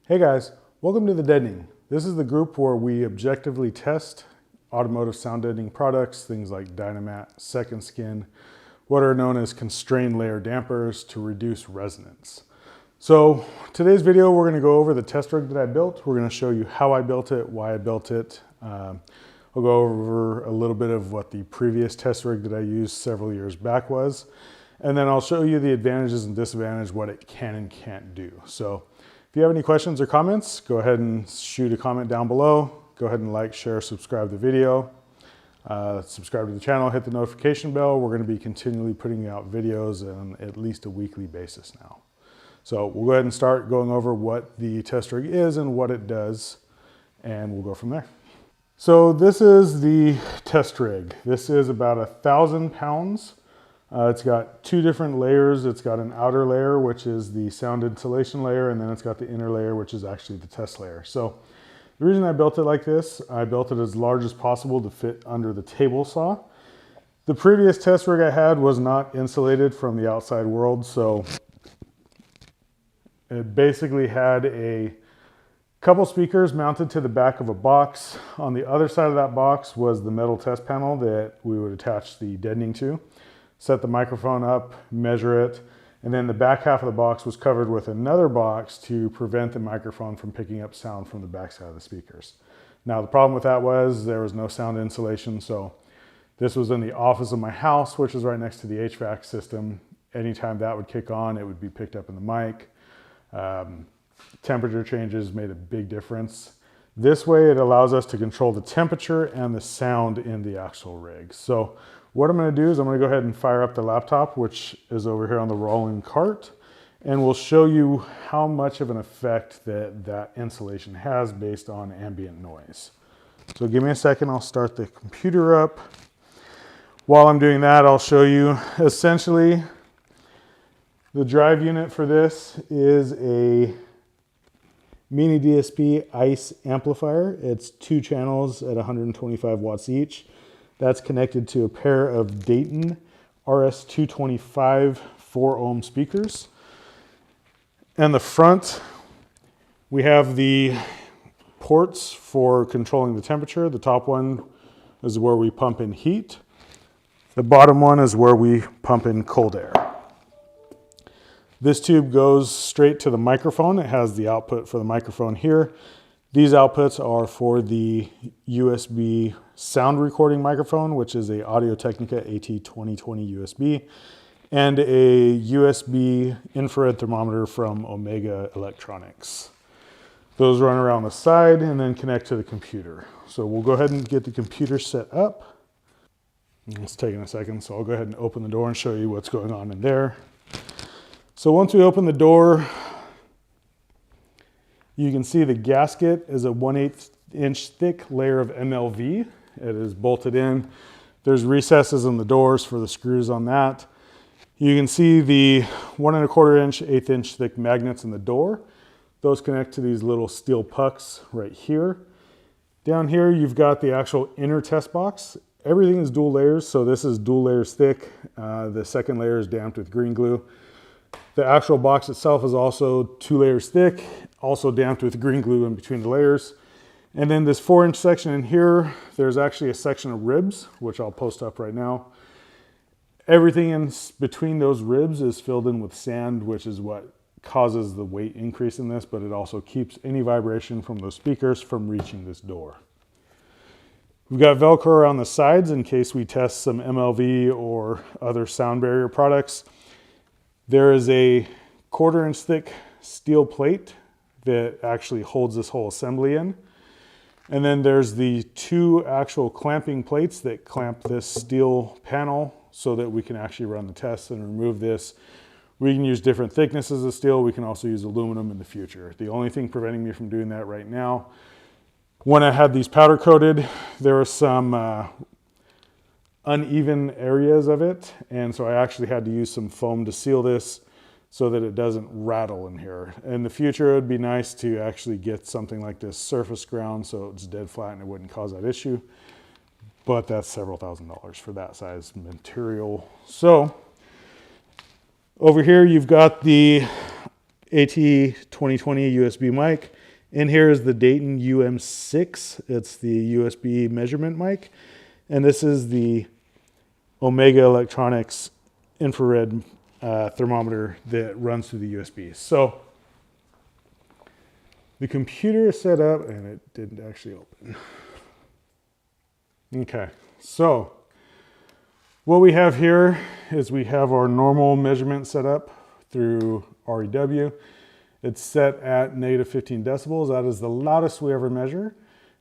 Hey guys, welcome to the Deadening. This is the group where we objectively test automotive sound deadening products, things like Dynamat, Second Skin, what are known as constrained layer dampers to reduce resonance. So today's video, we're gonna go over the test rig that I built. We're gonna show you how I built it, why I built it. I'll go over a little bit of what the previous test rig that I used several years back was. And then I'll show you the advantages and disadvantages, what it can and can't do. So if you have any questions or comments, go ahead and shoot a comment down below. Go ahead and like, share, subscribe to the video. Subscribe to the channel, hit the notification bell. We're gonna be continually putting out videos on at least a weekly basis now. So we'll go ahead and start going over what the test rig is and what it does, and we'll go from there. So this is the test rig. This is about 1,000 pounds. It's got two different layers. It's got an outer layer, which is the sound insulation layer, and then it's got the inner layer, which is actually the test layer. So the reason I built it like this, I built it as large as possible to fit under the table saw. The previous test rig I had was not insulated from the outside world, so it basically had a couple speakers mounted to the back of a box. On the other side of that box was the metal test panel that we would attach the deadening to. Set the microphone up, measure it, and then the back half of the box was covered with another box to prevent the microphone from picking up sound from the back side of the speakers. Now the problem with that was there was no sound insulation, so this was in the office of my house, which is right next to the HVAC system. Anytime that would kick on, it would be picked up in the mic. Temperature changes made a big difference. This way it allows us to control the temperature and the sound in the actual rig. So what I'm going to do is I'm going to go ahead and fire up the laptop, which is over here on the rolling cart, and we'll show you how much of an effect that insulation has based on ambient noise. So give me a second, I'll start the computer up. While I'm doing that, I'll show you essentially the drive unit for this is a mini DSP ICE amplifier. It's 2 channels at 125 watts each. That's connected to a pair of Deadening RS225 4 ohm speakers. And the front, we have the ports for controlling the temperature. The top one is where we pump in heat. The bottom one is where we pump in cold air. This tube goes straight to the microphone. It has the output for the microphone here. These outputs are for the USB sound recording microphone, which is a Audio-Technica AT2020 USB, and a USB infrared thermometer from Omega Electronics. Those run around the side and then connect to the computer. So we'll go ahead and get the computer set up. It's taking a second, so I'll go ahead and open the door and show you what's going on in there. So once we open the door, you can see the gasket is a 1/8 inch thick layer of MLV. It is bolted in. There's recesses in the doors for the screws on that. You can see the 1 1/4 inch, 1/8 inch thick magnets in the door. Those connect to these little steel pucks right here. Down here, you've got the actual inner test box. Everything is dual layers, so this is dual layers thick. The second layer is damped with green glue. The actual box itself is also 2 layers thick, also damped with green glue in between the layers. And then this 4 inch section in here, there's actually a section of ribs, which I'll post up right now. Everything in between those ribs is filled in with sand, which is what causes the weight increase in this, but it also keeps any vibration from those speakers from reaching this door. We've got Velcro around the sides in case we test some MLV or other sound barrier products. There is a 1/4 inch thick steel plate that actually holds this whole assembly in. And then there's the 2 actual clamping plates that clamp this steel panel so that we can actually run the tests and remove this. We can use different thicknesses of steel. We can also use aluminum in the future. The only thing preventing me from doing that right now, when I had these powder coated, there were some uneven areas of it, and so I actually had to use some foam to seal this so that it doesn't rattle in here. In the future, it would be nice to actually get something like this surface ground so it's dead flat and it wouldn't cause that issue, but that's several $1,000s for that size material. So over here, you've got the AT2020 USB mic. And here is the Deadening UM6. It's the USB measurement mic. And this is the Omega Electronics infrared thermometer that runs through the USB. So the computer is set up and it didn't actually open. Okay, so what we have here is we have our normal measurement set up through REW. It's set at -15 decibels. That is the loudest we ever measure.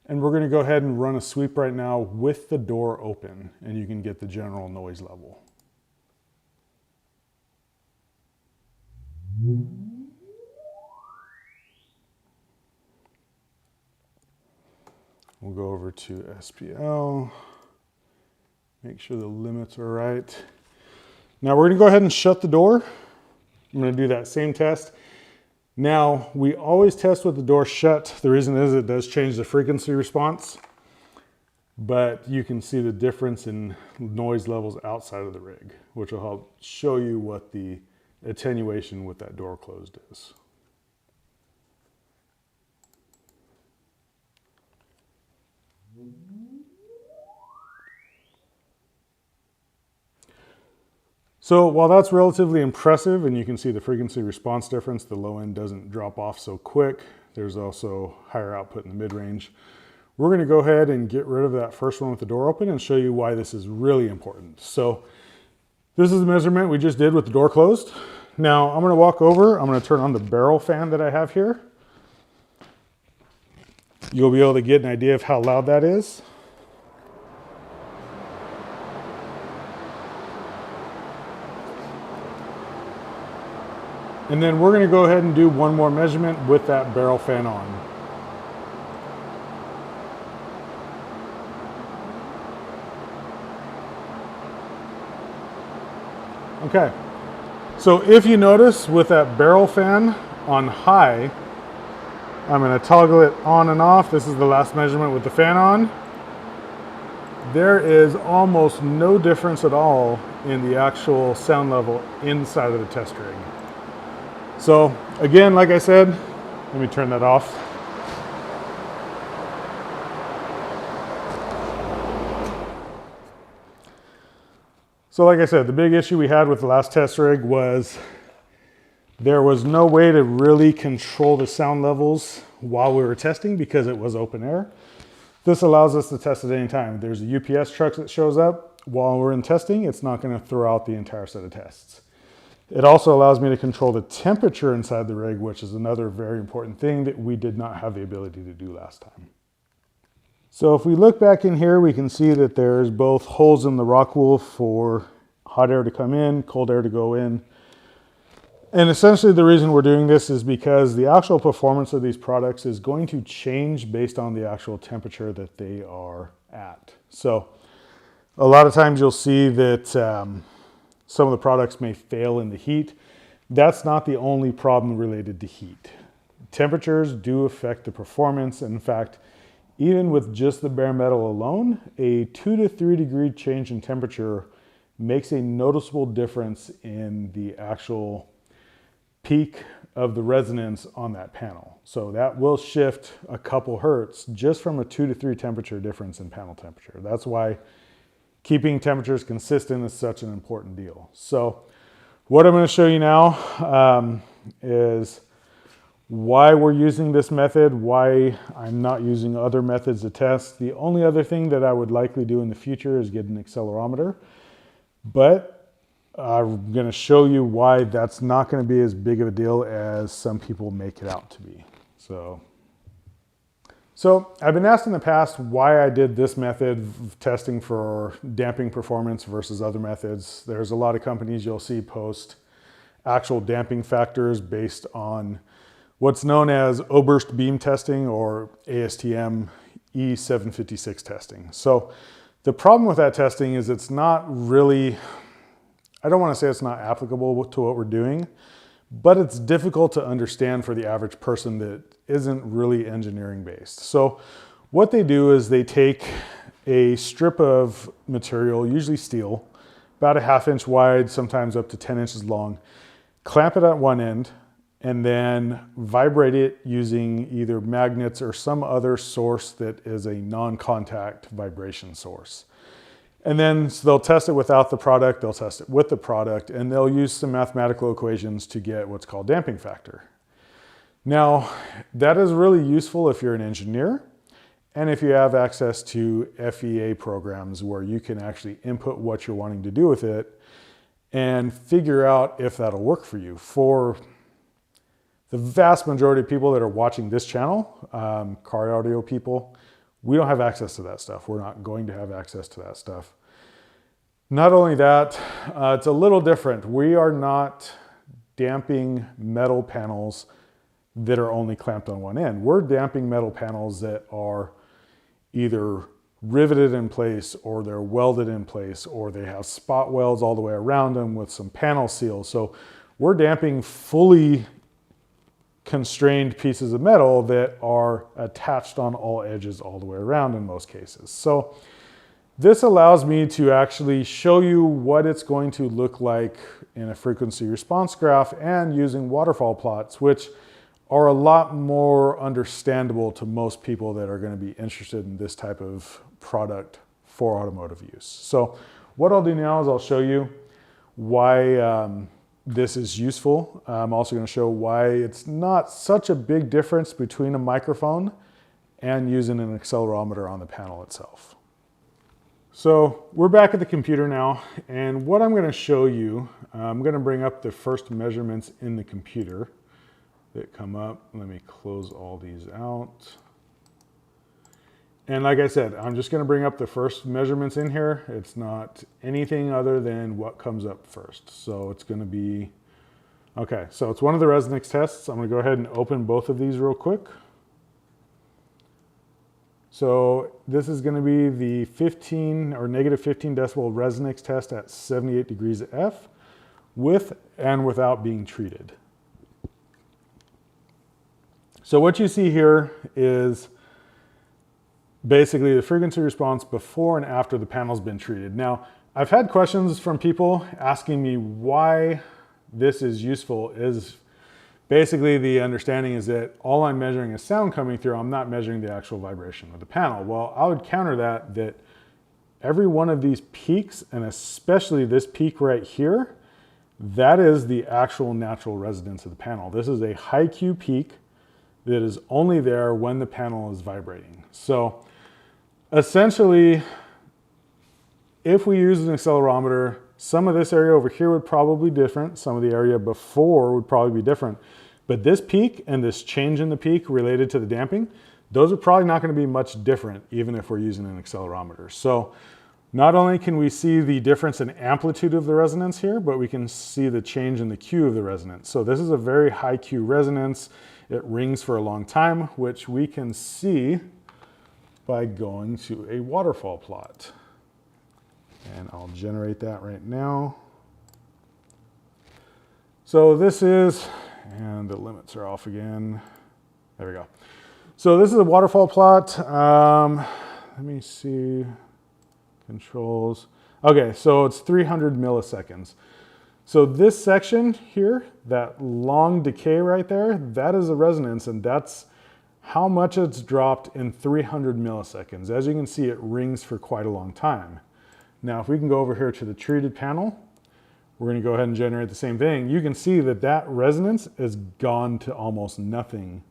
And we're gonna go ahead and run a sweep right now with the door open, and you can get the general noise level. We'll go over to SPL, make sure the limits are right. Now we're gonna go ahead and shut the door. I'm gonna do that same test. Now, we always test with the door shut. The reason is it does change the frequency response, but you can see the difference in noise levels outside of the rig, which will help show you what the attenuation with that door closed is. So while that's relatively impressive and you can see the frequency response difference, the low end doesn't drop off so quick. There's also higher output in the mid-range. We're gonna go ahead and get rid of that first one with the door open and show you why this is really important. So this is the measurement we just did with the door closed. Now I'm gonna walk over, I'm gonna turn on the barrel fan that I have here. You'll be able to get an idea of how loud that is. And then we're gonna go ahead and do one more measurement with that barrel fan on. Okay, so if you notice with that barrel fan on high, I'm gonna toggle it on and off. This is the last measurement with the fan on. There is almost no difference at all in the actual sound level inside of the test rig. So again, like I said, let me turn that off. So like I said, the big issue we had with the last test rig was there was no way to really control the sound levels while we were testing because it was open air. This allows us to test at any time. There's a UPS truck that shows up while we're in testing. It's not going to throw out the entire set of tests. It also allows me to control the temperature inside the rig, which is another very important thing that we did not have the ability to do last time. So if we look back in here, we can see that there's both holes in the rock wool for hot air to come in, cold air to go in. And essentially the reason we're doing this is because the actual performance of these products is going to change based on the actual temperature that they are at. So a lot of times you'll see that some of the products may fail in the heat. That's not the only problem related to heat. Temperatures do affect the performance. In fact, even with just the bare metal alone, a 2 to 3 degree change in temperature makes a noticeable difference in the actual peak of the resonance on that panel. So that will shift a couple hertz just from a 2 to 3 temperature difference in panel temperature. That's why keeping temperatures consistent is such an important deal. So what I'm going to show you now is why we're using this method, why I'm not using other methods to test. The only other thing that I would likely do in the future is get an accelerometer, but I'm going to show you why that's not going to be as big of a deal as some people make it out to be. So I've been asked in the past why I did this method of testing for damping performance versus other methods. There's a lot of companies you'll see post actual damping factors based on what's known as Oberst beam testing or ASTM E756 testing. So the problem with that testing is it's not really, I don't want to say it's not applicable to what we're doing, but it's difficult to understand for the average person that isn't really engineering based. So what they do is they take a strip of material, usually steel, about a 1/2 inch wide, sometimes up to 10 inches long, clamp it at one end, and then vibrate it using either magnets or some other source that is a non-contact vibration source. And then so they'll test it without the product, they'll test it with the product, and they'll use some mathematical equations to get what's called damping factor. Now, that is really useful if you're an engineer and if you have access to FEA programs where you can actually input what you're wanting to do with it and figure out if that'll work for you. For the vast majority of people that are watching this channel, car audio people, we don't have access to that stuff. We're not going to have access to that stuff. Not only that, it's a little different. We are not damping metal panels that are only clamped on one end. We're damping metal panels that are either riveted in place or they're welded in place or they have spot welds all the way around them with some panel seals. So we're damping fully constrained pieces of metal that are attached on all edges all the way around in most cases. So this allows me to actually show you what it's going to look like in a frequency response graph and using waterfall plots, which are a lot more understandable to most people that are going to be interested in this type of product for automotive use. So what I'll do now is I'll show you why this is useful. I'm also going to show why it's not such a big difference between a microphone and using an accelerometer on the panel itself. So we're back at the computer now, and what I'm going to show you, I'm going to bring up the first measurements in the computer that come up. Let me close all these out. And like I said, I'm just going to bring up the first measurements in here. It's not anything other than what comes up first. So it's going to be, okay, so it's one of the resonance tests. I'm going to go ahead and open both of these real quick. So this is going to be the 15 or negative 15 decibel resonance test at 78 degrees F with and without being treated. So what you see here is basically the frequency response before and after the panel's been treated. Now, I've had questions from people asking me why this is useful. Is basically the understanding is that all I'm measuring is sound coming through. I'm not measuring the actual vibration of the panel. Well, I would counter that every one of these peaks, and especially this peak right here, that is the actual natural resonance of the panel. This is a high Q peak that is only there when the panel is vibrating. So essentially, if we use an accelerometer, some of this area over here would probably be different. Some of the area before would probably be different. But this peak and this change in the peak related to the damping, those are probably not going to be much different even if we're using an accelerometer. So not only can we see the difference in amplitude of the resonance here, but we can see the change in the Q of the resonance. So this is a very high Q resonance. It rings for a long time, which we can see by going to a waterfall plot. And I'll generate that right now. So this is, and the limits are off again. There we go. So this is a waterfall plot. Let me see, controls. Okay, so it's 300 milliseconds. So this section here, that long decay right there, that is a resonance, and that's how much it's dropped in 300 milliseconds. As you can see, it rings for quite a long time. Now, if we can go over here to the treated panel, we're going to go ahead and generate the same thing. You can see that that resonance is gone to almost nothing.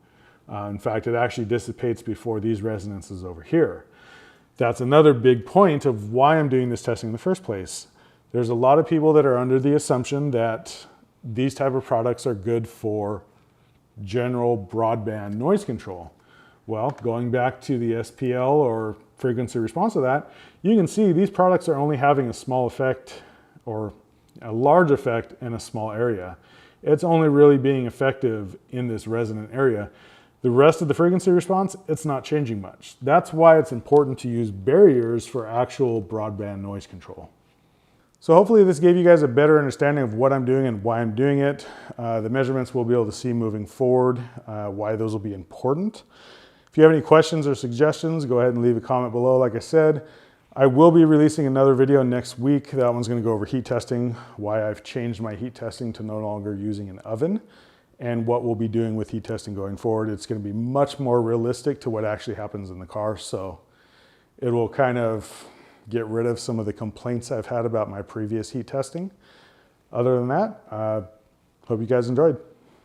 In fact, it actually dissipates before these resonances over here. That's another big point of why I'm doing this testing in the first place. There's a lot of people that are under the assumption that these type of products are good for general broadband noise control. Well, going back to the SPL or frequency response to that, you can see these products are only having a small effect or a large effect in a small area. It's only really being effective in this resonant area. The rest of the frequency response, it's not changing much. That's why it's important to use barriers for actual broadband noise control. So hopefully this gave you guys a better understanding of what I'm doing and why I'm doing it. The measurements we'll be able to see moving forward, why those will be important. If you have any questions or suggestions, go ahead and leave a comment below. Like I said, I will be releasing another video next week. That one's going to go over heat testing, why I've changed my heat testing to no longer using an oven, and what we'll be doing with heat testing going forward. It's going to be much more realistic to what actually happens in the car. So it will kind of get rid of some of the complaints I've had about my previous heat testing. Other than that, hope you guys enjoyed.